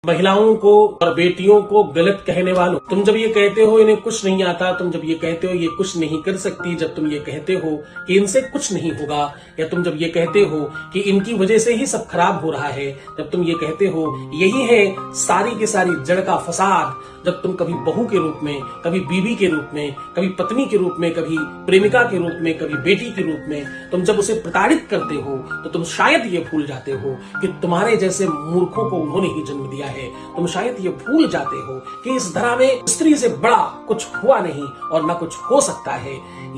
महिलाओं को और बेटियों को गलत कहने वालों, तुम जब ये कहते हो इन्हें कुछ नहीं आता, तुम जब ये कहते हो ये कुछ नहीं कर सकती, जब तुम ये कहते हो कि इनसे कुछ नहीं होगा, या तुम जब ये कहते हो कि इनकी वजह से ही सब खराब हो रहा है, जब तुम ये कहते हो यही है सारी की सारी जड़ का फसाद, जब तुम कभी बहू के रूप में, कभी बीवी के रूप में, कभी पत्नी के रूप में, कभी प्रेमिका के रूप में, कभी बेटी के रूप में तुम जब उसे प्रताड़ित करते हो, तो तुम शायद ये भूल जाते हो कि तुम्हारे जैसे मूर्खों को उन्होंने ही जन्म दिया है। तुम शायद ये भूल जाते हो कि इस धरा में स्त्री से बड़ा कुछ हुआ नहीं और न कुछ हो सकता है।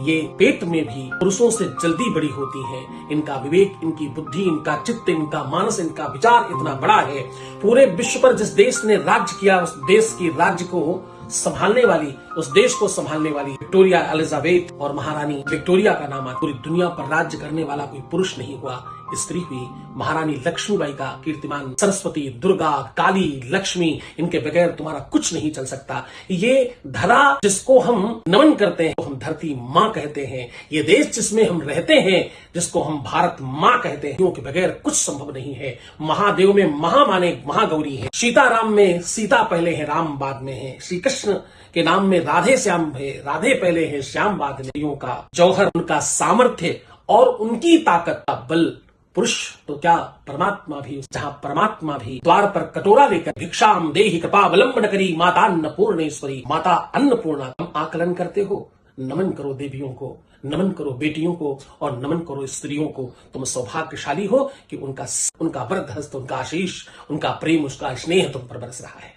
ये पेट में भी पुरुषों से जल्दी बड़ी होती हैं। इनका विवेक, इनकी बुद्धि, इनका चित्त, इनका मानस, इनका विचार इतना बड़ा है। पूरे विश्व पर जिस देश ने राज्य किया, उस देश की राज्य को संभालने वाली, उस देश को संभालने वाली विक्टोरिया एलिजाबेथ और महारानी विक्टोरिया का नाम पूरी दुनिया पर राज्य करने वाला कोई पुरुष नहीं हुआ, स्त्री हुई। महारानी लक्ष्मीबाई का कीर्तिमान सरस्वती, दुर्गा, काली, लक्ष्मी, इनके बगैर तुम्हारा कुछ नहीं चल सकता। ये धरा जिसको हम नमन करते हैं, हम धरती माँ कहते हैं। ये देश जिसमें हम रहते हैं, जिसको हम भारत माँ कहते हैं, के बगैर कुछ संभव नहीं है। महादेव में महामाने महागौरी है। सीताराम में सीता पहले है, राम बाद में है। श्री कृष्ण के नाम में राधे श्याम है, राधे पहले है, श्याम बाद में। स्त्रियों का जौहर, उनका सामर्थ्य और उनकी ताकत का बल पुरुष तो क्या परमात्मा भी, जहां परमात्मा भी द्वार पर कटोरा लेकर भिक्षाम देहि कृपावलंबन करी माता अन्नपूर्णेश्वरी, माता अन्नपूर्णा। तुम आकलन करते हो, नमन करो देवियों को, नमन करो बेटियों को और नमन करो स्त्रियों को। तुम सौभाग्यशाली हो कि उनका वरद हस्त, उनका आशीष, उनका प्रेम, उसका स्नेह तुम पर बरस रहा है।